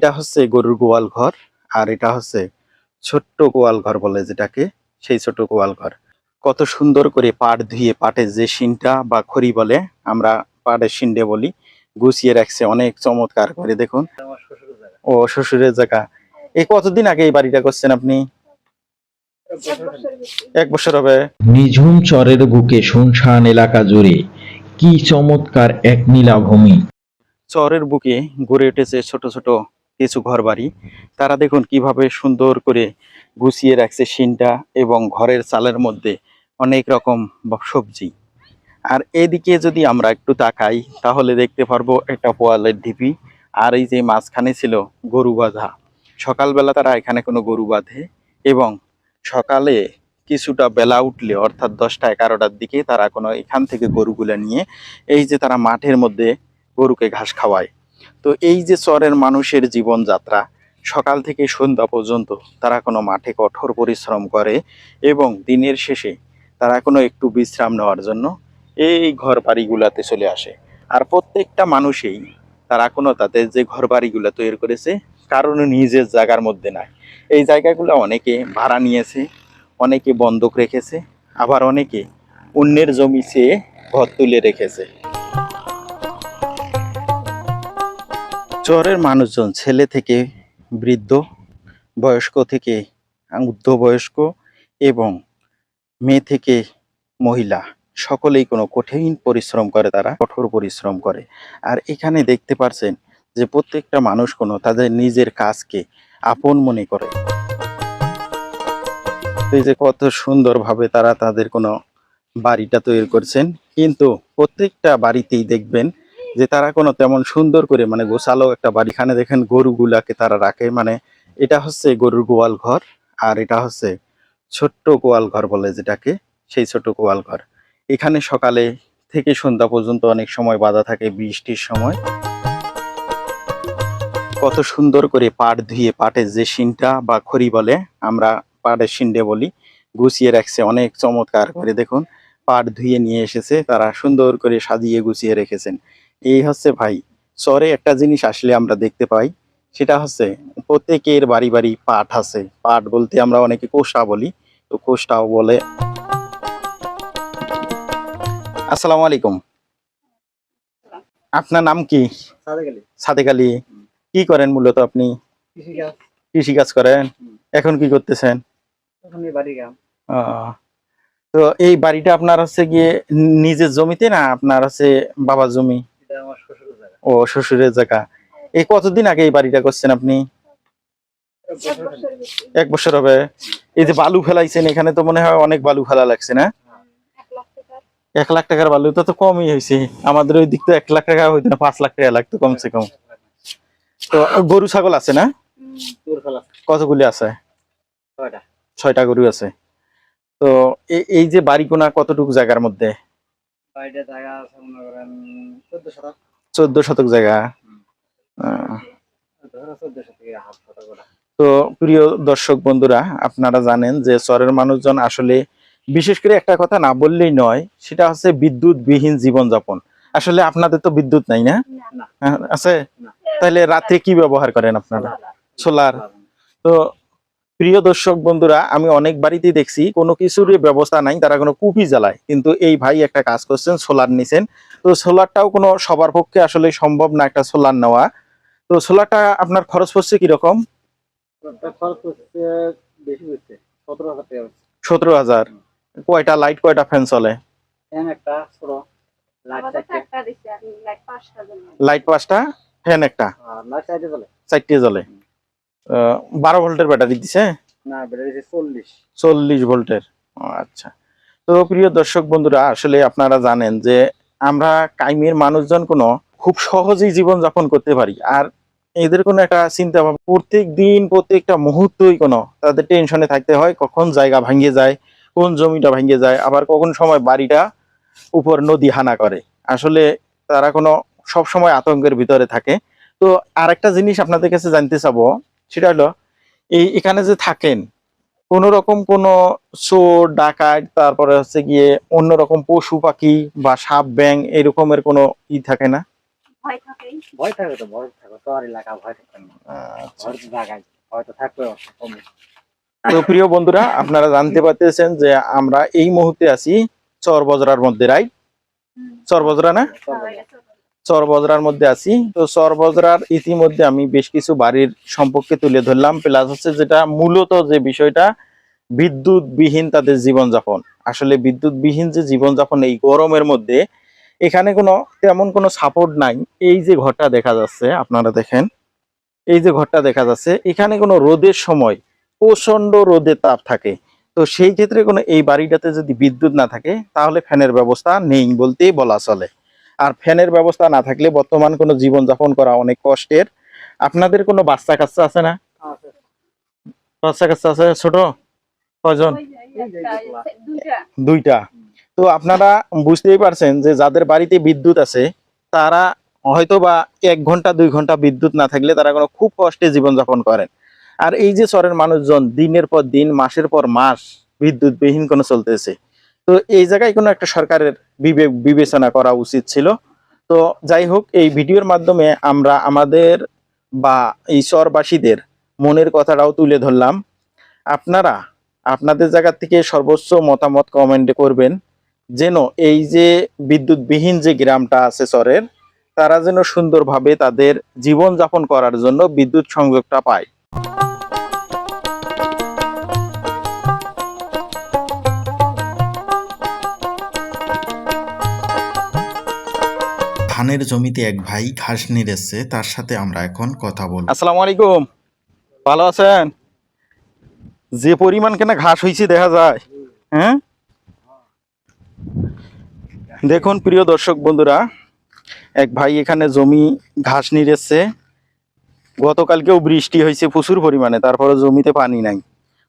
এটা হচ্ছে গরুর গোয়াল ঘর। আর এটা হচ্ছে ছোট্ট গোয়াল ঘর বলে যেটাকে, সেই ছোট গোয়াল ঘর। কত সুন্দর করে পাট ধুয়ে, পাটের যে শিনটা বা খড়ি বলে, আমরা পাটের শিন্ডে বলি, গুছিয়ে রাখছে অনেক চমৎকার করে। দেখুন, ও শ্বশুরের জায়গা। এই কতদিন আগে এই বাড়িটা করছেন আপনি? 1 বছর হবে। নিঝুম চরের বুকে শুনশান এলাকা জুড়ে কি চমৎকার এক নীলাভূমি। চরের বুকে গড়ে উঠেছে ছোট ছোট কিছু ঘর বাড়ি। তারা দেখুন কিভাবে সুন্দর করে গুছিয়ে রাখছে শিনটা, এবং ঘরের চালের মধ্যে অনেক রকম সবজি। আর এদিকে যদি আমরা একটু তাকাই তাহলে দেখতে পারবো একটা পোয়ালের ঢিপি। আর এই যে মাঝখানে ছিল গরু বাঁধা। সকালবেলা তারা এখানে কোনো গরু বাঁধে, এবং সকালে কিছুটা বেলা উঠলে অর্থাৎ 10টা 11টার দিকে তারা কোনো এখান থেকে গরুগুলা নিয়ে এই যে তারা মাঠের মধ্যে গরুকে ঘাস খাওয়ায়। তো এই যে চরের মানুষের জীবনযাত্রা, সকাল থেকে সন্ধ্যা পর্যন্ত তারা কোনো মাঠে কঠোর পরিশ্রম করে, এবং দিনের শেষে তারা কোনো একটু বিশ্রাম নেওয়ার জন্য এই ঘর বাড়িগুলাতে চলে আসে। আর প্রত্যেকটা মানুষই তারা কোনো তাদের যে ঘর বাড়িগুলো তৈরি করেছে কারণ নিজের জায়গার মধ্যে নাই। এই জায়গাগুলো অনেকে ভাড়া নিয়েছে, অনেকে বন্ধক রেখেছে, আবার অনেকে অন্যের জমি চেয়ে ঘর তুলে রেখেছে। চরের মানুষজন ছেলে থেকে বৃদ্ধ, বয়স্ক থেকে ঊর্ধ্ব বয়স্ক, এবং মেয়ে থেকে মহিলা, সকলেই কোনো কঠিন পরিশ্রম করে, তারা কঠোর পরিশ্রম করে। আর এখানে দেখতে পাচ্ছেন যে প্রত্যেকটা মানুষ কোনো তাদের নিজের কাজকে আপন মনে করে। এই যে কত সুন্দরভাবে তারা তাদের কোনো বাড়িটা তৈরি করছেন, কিন্তু প্রত্যেকটা বাড়িতেই দেখবেন যে তারা কোনো তেমন সুন্দর করে মানে গোছালো একটা বাড়ি। এখানে দেখেন গরুগুলাকে তারা রাখে, মানে এটা হচ্ছে গরুর গোয়াল ঘর। আর এটা হচ্ছে ছোট্ট গোয়াল ঘর বলে যেটাকে, সেই ছোট গোয়াল ঘর। এখানে সকালে থেকে সন্ধ্যা পর্যন্ত অনেক সময় বাঁধা থাকে বৃষ্টির সময়। কত সুন্দর করে পাট ধুয়ে, পাটের যে শিনটা বা খড়ি বলে, আমরা পাটের শিন্ডে বলি, গুছিয়ে রাখছে অনেক চমৎকার করে। দেখুন, পাট ধুয়ে নিয়ে এসেছে, তারা সুন্দর করে সাজিয়ে গুছিয়ে রেখেছেন। এই হচ্ছে ভাই, চরে একটা জিনিস আসলে আমরা দেখতে পাই, সেটা হচ্ছে প্রত্যেকের বাড়ি বাড়ি পাট আছে। পাট বলতে আমরা অনেকে কোষা বলি, তো কোষটাও বলে। আসসালামু আলাইকুম, আপনার নাম কি? সাদেক আলী। কি করেন মূলত আপনি? কৃষি কাজ করেন। এখন কি করতেছেন? আহ, তো এই বাড়িটা আপনার হচ্ছে গিয়ে নিজের জমিতে, না আপনার হচ্ছে বাবার জমি? ও শ্বশুরের জায়গা। এই কতদিন আগে এই বাড়িটা করছেন আপনি? 1 বছর হবে। এই যে বালু ফেলাইছেন, এখানে তো মনে হয় অনেক বালু ফেলা লাগছে না? 1 লাখ টাকার বালু তো কমই হয়েছে। আমাদের ওই দিক তো 1 লাখ টাকা হইতো না, 5 লাখ টাকা লাগতো কমসে কম। তো গরু ছাগল আছে না? কতগুলি আছে? 6টা গরু আছে। তো এই যে বাড়ি কোনা কতটুকু জায়গার মধ্যে? 14 শতক জায়গা। তো প্রিয় দর্শক বন্ধুরা, আপনারা জানেন যে চরের মানুষজন আসলে বিশেষ করে একটা কথা না বললেই নয়, সেটা হচ্ছে বিদ্যুৎ বিহীন জীবনযাপন। আসলে আপনাদের তো বিদ্যুৎ নাই না? আছে? তাহলে রাতে কি ব্যবহার করেন আপনারা? সোলার। তো প্রিয় দর্শক বন্ধুরা, আমি অনেক বাড়িতেই দেখছি কোনো কিছুর ব্যবস্থা নাই, তারা কোনো কুপি জ্বালায়, কিন্তু এই ভাই একটা কাজ করছেন, সোলার নিছেন। তো সোলারটাও কোনো সবার পক্ষে আসলে সম্ভব না একটা সোলার নেওয়া। তো সোলারটা আপনার খরচ পড়ছে কিরকম? 17,000। কয়টা লাইট, কয়টা ফ্যান চলে? লাইট 5টা, ফ্যান একটা, 4টে জ্বলে। 12 ভোল্টের ব্যাটারি দিছে? না, ব্যাটারি 40 ভোল্টের। আচ্ছা। তো প্রিয় দর্শক বন্ধুরা, আসলে আপনারা জানেন যে আমরা কাইমের মানুষজন কোনো খুব সহজেই জীবন যাপন করতে পারি। আর এদের কোনো একটা চিন্তা ভাবনা, প্রত্যেক দিন প্রত্যেকটা মুহূর্তই কোনো তাদের টেনশনে থাকতে হয়, কখন জায়গা ভাঙিয়ে যায়, কোন জমিটা ভাঙিয়ে যায়, আবার কখন সময় বাড়িটা উপর নদী হানা করে। আসলে তারা কোনো সব সময় আতঙ্কের ভিতরে থাকে। তো আরেকটা জিনিস আপনাদের কাছে জানতে চাবো, সেটা হলো এখানে যে থাকেন, কোন রকম কোনো চোর ডাকাত, তারপরে হচ্ছে গিয়ে অন্যরকম পশু পাখি বা সাপ ব্যাং এরকমের কোনো থাকে না? ভয় থাকে তো, ভয় থাকে তো, আর এলাকা ভয় থাকে না, আচ্ছা। ভয় তো জায়গায় হয়তো থাকবে কম। তো প্রিয় বন্ধুরা, আপনারা জানতে পারতেছেন যে আমরা এই মুহূর্তে আছি চর বজরার মধ্যে, রাইট? চর বজরা না? চর বজরার মধ্যে আছি। তো চর বজরার ইতিমধ্যে আমি বেশ কিছু বাড়ির সম্পর্কে তুলে ধরলাম, প্লাস হচ্ছে যেটা মূলত যে বিষয়টা, বিদ্যুৎবিহীন তাদের জীবনযাপন। আসলে বিদ্যুৎবিহীন যে জীবনযাপন এই গরমের মধ্যে, এখানে কোনো তেমন কোনো সাপোর্ট নাই। এই যে ঘরটা দেখা যাচ্ছে, আপনারা দেখেন, এই যে ঘরটা দেখা যাচ্ছে, এখানে কোনো রোদের সময় প্রচন্ড রোদের তাপ থাকে। তো সেই ক্ষেত্রে কোনো এই বাড়িটাতে যদি বিদ্যুৎ না থাকে, তাহলে ফ্যানের ব্যবস্থা নেই বলতেই বলা চলে। আর ফ্যানের ব্যবস্থা না থাকলে বর্তমান কোনো জীবনযাপন করা অনেক কষ্টের। আপনাদের কোনো বাচ্চা কাচ্চা আছে না? বাচ্চা কাচ্চা আছে ছোট? কয়জন? দুইটা। তো আপনারা বুঝতেই পারছেন যে যাদের বাড়িতে বিদ্যুৎ আছে, তারা হয়তো বা 1 ঘন্টা 2 ঘন্টা বিদ্যুৎ না থাকলে তারা কোনো খুব কষ্টে জীবনযাপন করেন। আর এই যে শহরের মানুষজন দিনের পর দিন, মাসের পর মাস বিদ্যুৎবিহীন কোনো চলতেছে। তো এই জায়গায় কোনো একটা সরকারের বিবেচনা করা উচিত ছিল। তো যাই হোক, এই ভিডিওর মাধ্যমে আমরা আমাদের বা এই শহরবাসীদের মনের কথাটাও তুলে ধরলাম। আপনারা আপনাদের জায়গা থেকে সর্বোচ্চ মতামত কমেন্টে করবেন, যেন এই যে বিদ্যুৎবিহীন যে গ্রামটা আছে চরের, তারা যেন সুন্দরভাবে তাদের জীবনযাপন করার জন্য বিদ্যুৎ সংযোগটা পায়। ধানের জমিতে এক ভাই ঘাস নিড়েছে, তার সাথে আমরা এখন কথা বলবো। আসসালামু আলাইকুম, ভালো আছেন? যে পরিমাণ কেনা ঘাস হয়েছে দেখা যায়, হ্যাঁ? দেখুন প্রিয় দর্শক বন্ধুরা, এক ভাই এখানে জমি ঘাস নিড়েছে। গতকালকেও বৃষ্টি হয়েছে প্রচুর পরিমাণে, তারপরে জমিতে পানি নাই।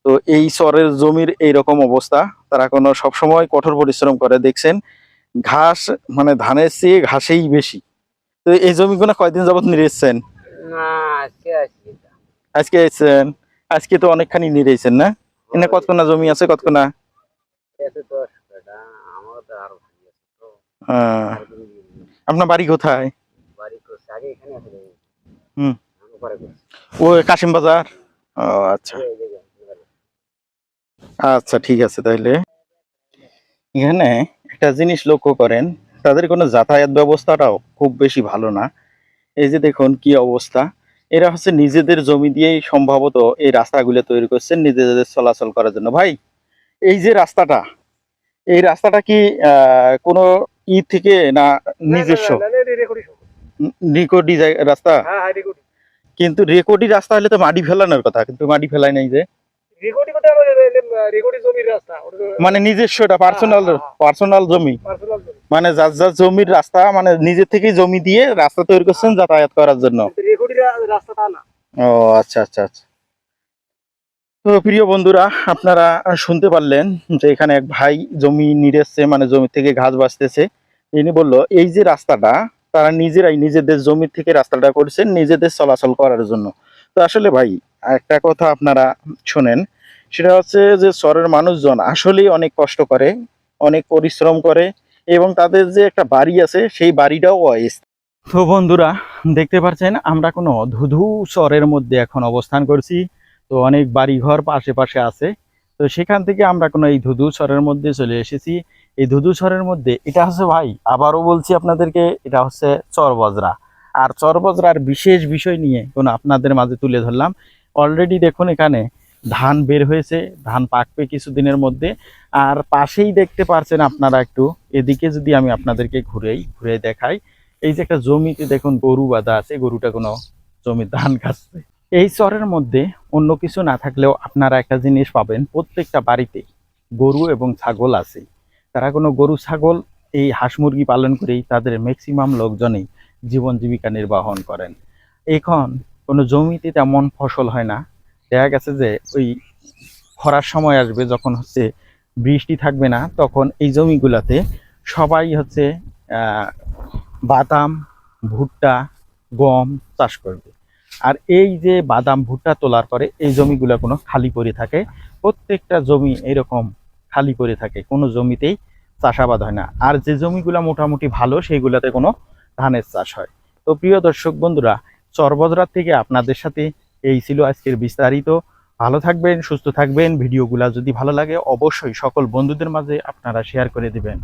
তো এই চরের জমির এইরকম অবস্থা, তারা কোনো সবসময় কঠোর পরিশ্রম করে। দেখছেন ঘাস, মানে ধানের চেয়ে ঘাসেই বেশি। তো এই জমিগুলো কয়দিন যাবত নিড়েছেন? না, আজকে আসি আজকে এসেছেন? আজকে তো অনেকখানি নিড়েছেন না? এনে কতখানা জমি আছে, কতখানা? এতে 10 কাটা, আমার তো আরো ভালো আছে তো, আহ, আর দিন আপনার বাড়ি কোথায়? বাড়ি করছে আগে এখানে আছে, হুম, আমি পরে করছি ও কাশিম বাজার। ও আচ্ছা এই জায়গায়। আচ্ছা, ঠিক আছে। তাহলে এখানে একটা জিনিস লক্ষ্য করেন, তাদের কোনো যাতায়াত ব্যবস্থাটাও খুব বেশি ভালো না। এই যে দেখুন কি অবস্থা। এরা হচ্ছে নিজেদের জমি দিয়েই সম্ভবত এই রাস্তাগুলো তৈরি করছেন নিজেদের চলাচল করার জন্য। ভাই, এই যে রাস্তাটা, এই রাস্তাটা কি কোনো ই থেকে না নিজস্ব? রেকর্ডি রাস্তা? হ্যাঁ, রেকর্ড কিন্তু রেকর্ডি রাস্তা হলে তো মাটি ফেলানোর কথা, কিন্তু মাটি ফেলায় নাই যে। রেকর্ড করতে হবে, রেকর্ড জমির রাস্তা, মানে নিজস্ব, এটা পার্সোনাল, পার্সোনাল জমি। পার্সোনাল জমি, মানে যার যার জমির রাস্তা, মানে নিজের থেকেই জমি দিয়ে রাস্তা তৈরি করছেন যাতায়াত করার জন্য। রেকর্ডের রাস্তাটা না। ও আচ্ছা আচ্ছা আচ্ছা। তো প্রিয় বন্ধুরা, আপনারা শুনতে পারলেন যে এখানে এক ভাই জমি নিড়েছে, মানে জমি থেকে ঘাস বাঁচতেছে। তিনি বলল এই যে রাস্তাটা, তারা নিজেরাই নিজেদের জমি থেকে রাস্তাটা করছেন নিজেদের চলাচল করার জন্য। তো আসলে ভাই, একটা কথা আপনারা শোনেন, সেটা হচ্ছে যে শহরের মানুষজন আসলেই অনেক কষ্ট করে, অনেক পরিশ্রম করে, এবং তাদের যে একটা বাড়ি আছে সেই বাড়িটাও অস্থায়ী। তো বন্ধুরা, দেখতে পাচ্ছেন আমরা কোনো ধুধু শহরের মধ্যে এখন অবস্থান করছি। তো অনেক বাড়িঘর আশেপাশে আছে। তো সেখান থেকে আমরা কোনো এই ধুধু শহরের মধ্যে চলে এসেছি। এই ধুধু শহরের মধ্যে এটা হচ্ছে, ভাই আবারও বলছি আপনাদেরকে, এটা হচ্ছে চরবজরা। আর চরবজরার বিশেষ বিষয় নিয়ে কোনো আপনাদের মাঝে তুলে ধরলাম। অলরেডি দেখুন এখানে ধান বের হয়েছে, ধান পাকবে কিছুদিনের মধ্যে। আর পাশেই দেখতে পারছেন আপনারা, একটু এদিকে যদি আমি আপনাদেরকে ঘুরে দেখাই, এই যে একটা জমিতে দেখুন গরু বাঁধা আছে, গরুটা কোনো জমির ধান খাচ্ছে। এই চরের মধ্যে অন্য কিছু না থাকলেও আপনারা একটা জিনিস পাবেন, প্রত্যেকটা বাড়িতে গরু এবং ছাগল আছে। তারা কোনো গরু ছাগল, এই হাঁস মুরগি পালন করেই তাদের ম্যাক্সিমাম লোকজনই জীবন জীবিকা নির্বাহন করেন। এখন কোনো জমিতে তেমন ফসল হয় না। দেখা গেছে যে ওই খরার সময় আসবে, যখন হচ্ছে বৃষ্টি থাকবে না, তখন এই জমিগুলাতে সবাই হচ্ছে বাদাম, ভুট্টা, গম চাষ করবে। আর এই যে বাদাম ভুট্টা তোলার পরে এই জমিগুলো কোনো খালি পড়ে থাকে, প্রত্যেকটা জমি এরকম খালি পড়ে থাকে, কোনো জমিতেই চাষাবাদ হয় না। আর যে জমিগুলো মোটামুটি ভালো, সেইগুলোতে কোনো ধানের চাষ হয়। তো প্রিয় দর্শক বন্ধুরা, চরবজরা থেকে আপনাদের সাথে এই ছিল আজকের বিস্তারিত। ভালো থাকবেন, সুস্থ থাকবেন। ভিডিওগুলো যদি ভালো লাগে অবশ্যই সকল বন্ধুদের মাঝে আপনারা শেয়ার করে দিবেন।